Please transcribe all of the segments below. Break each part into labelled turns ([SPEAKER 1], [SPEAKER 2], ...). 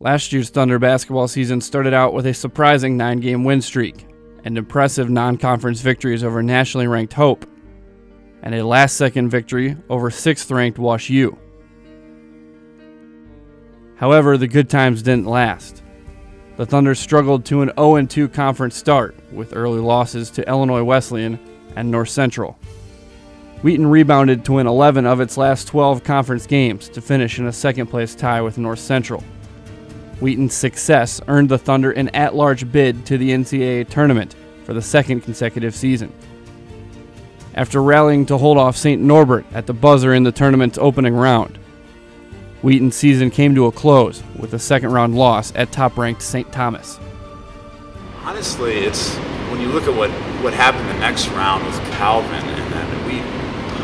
[SPEAKER 1] Last year's Thunder basketball season started out with a surprising 9-game win streak and impressive non-conference victories over nationally ranked Hope, and a last-second victory over 6th-ranked Wash U. However, the good times didn't last. The Thunder struggled to an 0-2 conference start with early losses to Illinois Wesleyan and North Central. Wheaton rebounded to win 11 of its last 12 conference games to finish in a second-place tie with North Central. Wheaton's success earned the Thunder an at-large bid to the NCAA tournament for the second consecutive season. After rallying to hold off St. Norbert at the buzzer in the tournament's opening round, Wheaton's season came to a close with a second-round loss at top-ranked St. Thomas.
[SPEAKER 2] Honestly, it's when you look at what happened the next round with Calvin, and then we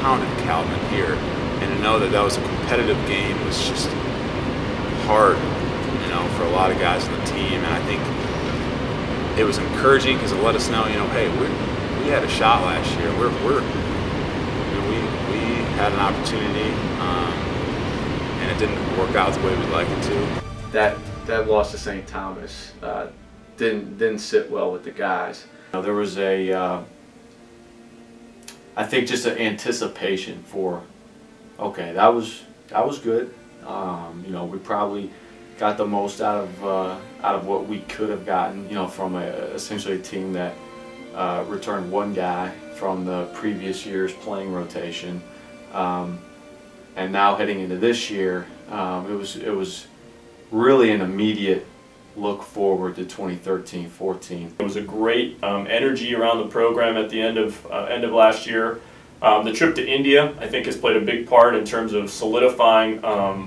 [SPEAKER 2] pounded Calvin here, and to know that that was a competitive game was just hard, for a lot of guys on the team. And I think it was encouraging because it let us know, hey, we had a shot last year. We had an opportunity, and it didn't work out the way we'd like it to.
[SPEAKER 3] That loss to St. Thomas didn't sit well with the guys. There was I think just an anticipation for, okay, that was good. We probably got the most out of what we could have gotten, from essentially a team that returned one guy from the previous year's playing rotation, and now heading into this year, it was really an immediate look forward to 2013-14.
[SPEAKER 4] It was a great energy around the program at the end of last year. The trip to India, I think, has played a big part in terms of solidifying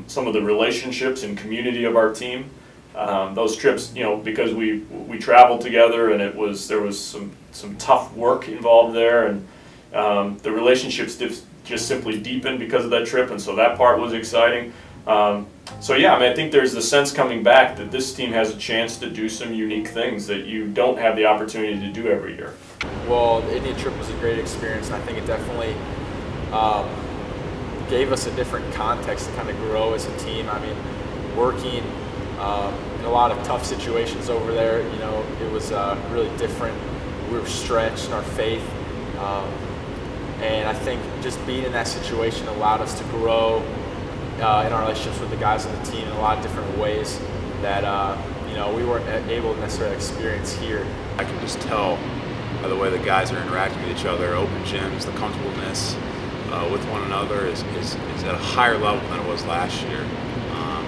[SPEAKER 4] some of the relationships and community of our team. Those trips, because we traveled together, and there was some tough work involved there, and the relationships just simply deepened because of that trip, and so that part was exciting. So yeah, I think there's the sense coming back that this team has a chance to do some unique things that you don't have the opportunity to do every year.
[SPEAKER 5] Well, the India trip was a great experience, and I think it definitely gave us a different context to kind of grow as a team. Working in a lot of tough situations over there, it was really different. We were stretched in our faith, and I think just being in that situation allowed us to grow in our relationships with the guys on the team in a lot of different ways that we weren't able to necessarily experience here.
[SPEAKER 2] I can just tell by the way the guys are interacting with each other, open gyms, the comfortableness with one another is at a higher level than it was last year.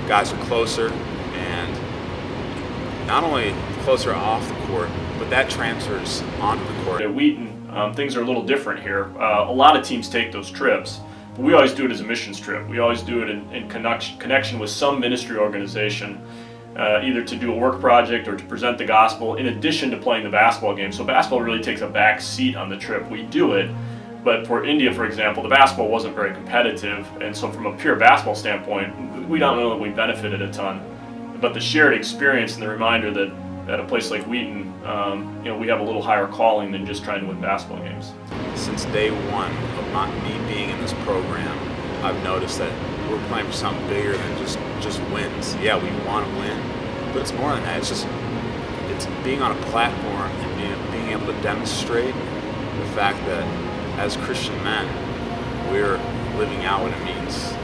[SPEAKER 2] Guys are closer, and not only closer off the court, but that transfers onto the court.
[SPEAKER 4] At Wheaton, things are a little different here. A lot of teams take those trips. But we always do it as a missions trip. We always do it in connection with some ministry organization, either to do a work project or to present the gospel in addition to playing the basketball game. So basketball really takes a back seat on the trip. We do it, but for India, for example, the basketball wasn't very competitive, and so from a pure basketball standpoint, we don't know that we benefited a ton. But the shared experience and the reminder that at a place like Wheaton, we have a little higher calling than just trying to win basketball games.
[SPEAKER 2] Since day one of me being in this program, I've noticed that we're playing for something bigger than just wins. Yeah, we want to win, but it's more than that. It's being on a platform and being able to demonstrate the fact that as Christian men, we're living out what it means,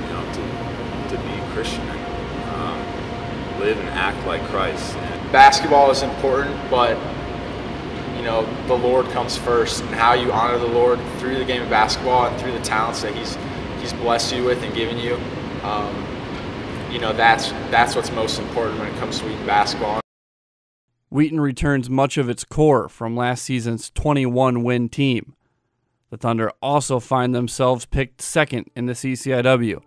[SPEAKER 2] to be a Christian and live and act like Christ.
[SPEAKER 5] Basketball is important, but the Lord comes first, and how you honor the Lord through the game of basketball and through the talents that He's blessed you with and given you. That's what's most important when it comes to Wheaton basketball.
[SPEAKER 1] Wheaton returns much of its core from last season's 21-win team. The Thunder also find themselves picked second in the CCIW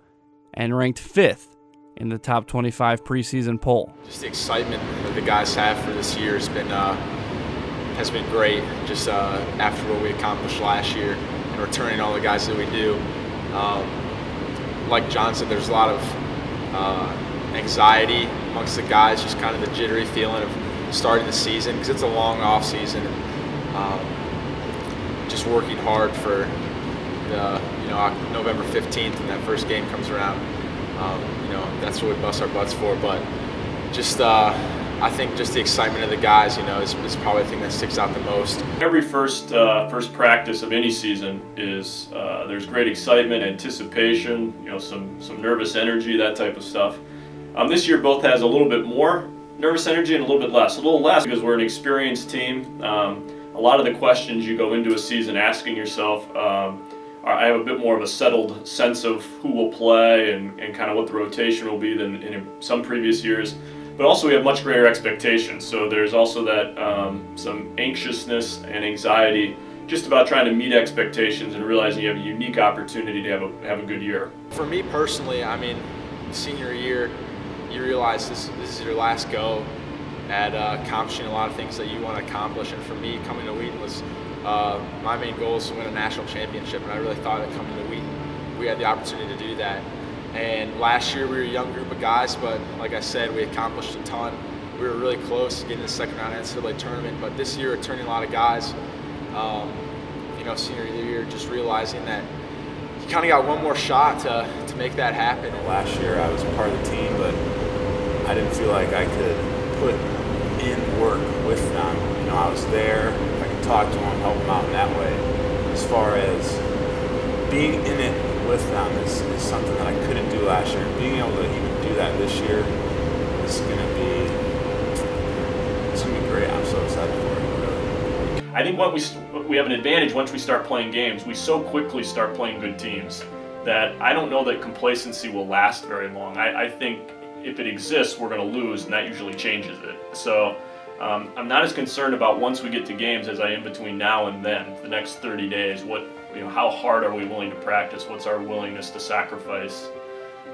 [SPEAKER 1] and ranked 5th in the top 25 preseason poll.
[SPEAKER 5] Just the excitement that the guys have for this year has been great. Just after what we accomplished last year and returning all the guys that we do. Like John said, there's a lot of anxiety amongst the guys, just kind of the jittery feeling of starting the season because it's a long off season. Just working hard for November 15th and that first game comes around. That's what we bust our butts for. But just I think just the excitement of the guys, you know, is probably the thing that sticks out the most.
[SPEAKER 4] Every first practice of any season is there's great excitement, anticipation, you know, some nervous energy, that type of stuff. This year both has a little bit more nervous energy and a little bit less. A little less because we're an experienced team. A lot of the questions you go into a season asking yourself, I have a bit more of a settled sense of who will play and kind of what the rotation will be than in some previous years. But also we have much greater expectations, so there's also that some anxiousness and anxiety just about trying to meet expectations and realizing you have a unique opportunity to have a good year.
[SPEAKER 5] For me personally, I mean, senior year, you realize this is your last go at accomplishing a lot of things that you want to accomplish. And for me, coming to Wheaton was my main goal is to win a national championship, and I really thought that coming to Wheaton, we had the opportunity to do that. And last year we were a young group of guys, but like I said, we accomplished a ton. We were really close to getting to the second round NCAA tournament, but this year returning a lot of guys, you know, senior year, just realizing that you kind of got one more shot to make that happen.
[SPEAKER 2] Last year I was part of the team, but I didn't feel like I could put in work with them. You know, I was there, I could talk to them, help them out in that way. As far as being in it with them is something that I couldn't do last year. Being able to even do that this year is gonna be great. I'm so excited for it. Really.
[SPEAKER 4] I think what we have an advantage once we start playing games. We so quickly start playing good teams that I don't know that complacency will last very long. I think if it exists, we're going to lose, and that usually changes it. So I'm not as concerned about once we get to games as I am between now and then, the next 30 days. How hard are we willing to practice? What's our willingness to sacrifice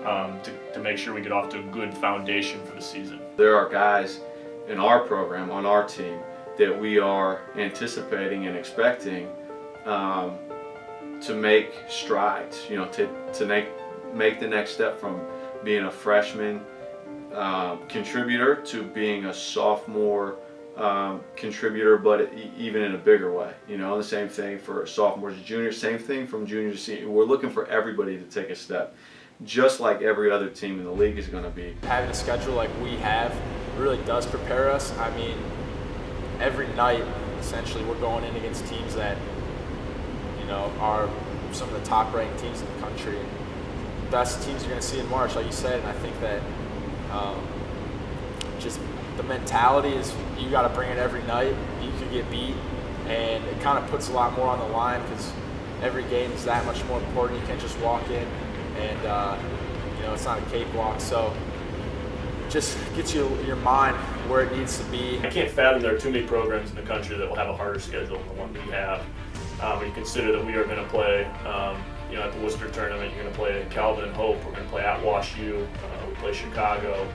[SPEAKER 4] to make sure we get off to a good foundation for the season?
[SPEAKER 6] There are guys in our program, on our team, that we are anticipating and expecting to make strides, you know, to make the next step from being a freshman contributor to being a sophomore contributor, but even in a bigger way. You know, the same thing for sophomores and juniors, same thing from juniors to seniors. We're looking for everybody to take a step, just like every other team in the league is going to be.
[SPEAKER 5] Having a schedule like we have really does prepare us. I mean, every night, essentially, we're going in against teams that, you know, are some of the top-ranked teams in the country. And best teams you're going to see in March, like you said, and I think that just the mentality is you got to bring it every night. You could get beat, and it kind of puts a lot more on the line because every game is that much more important. You can't just walk in and, you know, it's not a cakewalk. So just gets your mind where it needs to be.
[SPEAKER 4] I can't fathom there are too many programs in the country that will have a harder schedule than the one we have. When you consider that we are going to play, you know, at the Worcester tournament, you're going to play Calvin and Hope. We're going to play at Wash U. We play Chicago.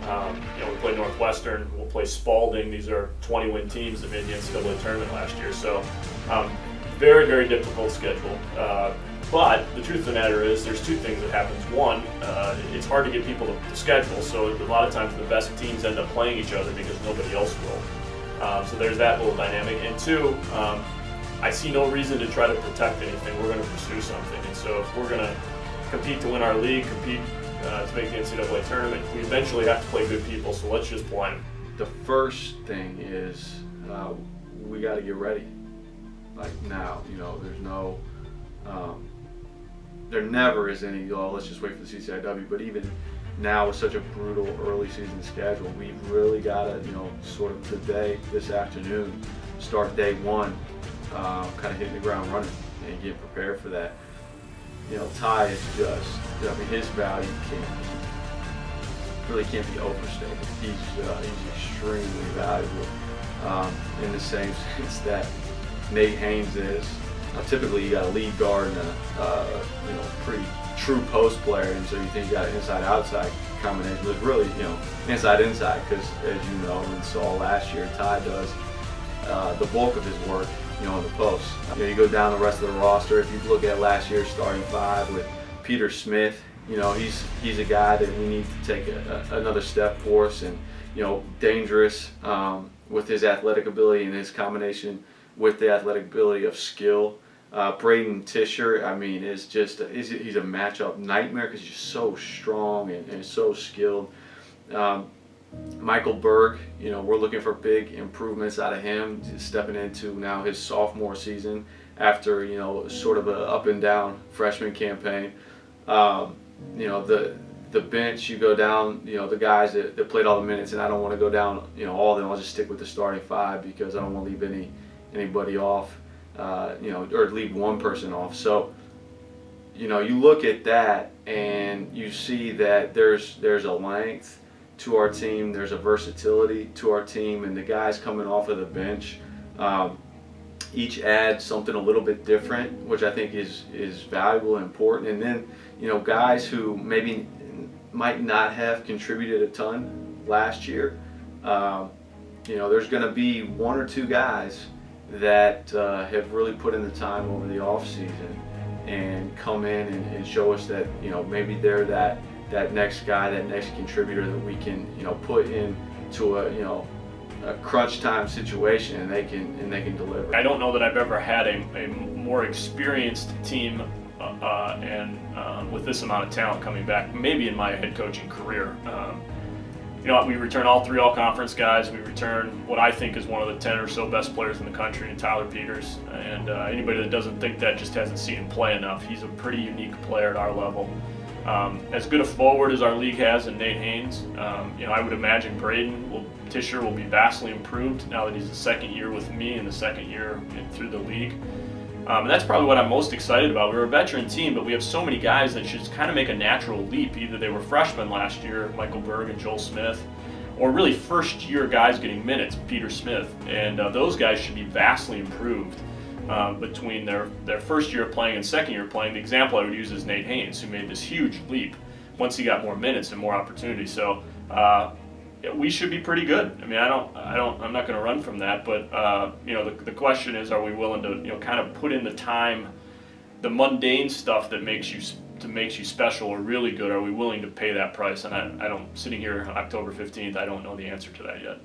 [SPEAKER 4] You know, we play Northwestern. We'll play Spalding. These are 20-win teams that made the NCAA tournament last year. So, very, very difficult schedule. But the truth of the matter is there's two things that happens. One, it's hard to get people to schedule, so a lot of times the best teams end up playing each other because nobody else will. So there's that little dynamic. And two, I see no reason to try to protect anything. We're going to pursue something. And so if we're going to compete to win our league, compete to make the NCAA tournament, we eventually have to play good people, so let's just play them.
[SPEAKER 6] The first thing is we got to get ready. Like now, you know, there's no there never is any, oh, let's just wait for the CCIW, but even now with such a brutal early season schedule, we've really got to, you know, sort of today, this afternoon, start day one, kind of hitting the ground running and get prepared for that. You know, Ty is just, I mean, his value really can't be overstated. He's extremely valuable in the same sense that Nate Haynes is. Typically, you got a lead guard and a you know, pretty true post player, and so you think you got an inside-outside combination. But it's really, you know, inside-inside because, as you know and saw last year, Ty does the bulk of his work, you know, in the post. You know, you go down the rest of the roster. If you look at last year's starting five with Peter Smith, you know, he's a guy that we need to take another step for us, and, you know, dangerous with his athletic ability and his combination with the athletic ability of skill. Braden Tisher, I mean, is just he's a matchup nightmare because he's just so strong and so skilled. Michael Berg, you know, we're looking for big improvements out of him, stepping into now his sophomore season after, you know, sort of a up and down freshman campaign. You know, the bench, you go down, you know, the guys that played all the minutes, and I don't want to go down, you know, all of them. I'll just stick with the starting 5 because I don't want to leave anybody off, you know, or leave one person off. So, you know, you look at that and you see that there's a length to our team, there's a versatility to our team, and the guys coming off of the bench each add something a little bit different, which I think is valuable and important. And then, you know, guys who maybe might not have contributed a ton last year, you know, there's going to be 1 or 2 guys that have really put in the time over the off season and come in and show us that, you know, maybe they're that next guy, that next contributor that we can, you know, put into a, you know, a crunch time situation, and they can deliver.
[SPEAKER 4] I don't know that I've ever had a more experienced team and with this amount of talent coming back, maybe in my head coaching career. You know, we return all 3 all-conference guys. We return what I think is one of the 10 or so best players in the country in Tyler Peters. And anybody that doesn't think that just hasn't seen him play enough. He's a pretty unique player at our level. As good a forward as our league has in Nate Haynes, you know, I would imagine Tisher will be vastly improved now that he's the 2nd year with me and the 2nd year through the league. And that's probably what I'm most excited about. We're a veteran team, but we have so many guys that should kind of make a natural leap. Either they were freshmen last year, Michael Berg and Joel Smith, or really first-year guys getting minutes, Peter Smith. And those guys should be vastly improved between their first year of playing and 2nd year of playing. The example I would use is Nate Haynes, who made this huge leap once he got more minutes and more opportunity. So we should be pretty good. I mean, I'm not going to run from that, but you know, the question is, are we willing to, you know, kind of put in the time, the mundane stuff that makes you special or really good? Are we willing to pay that price? And I don't, sitting here on October 15th, I don't know the answer to that yet.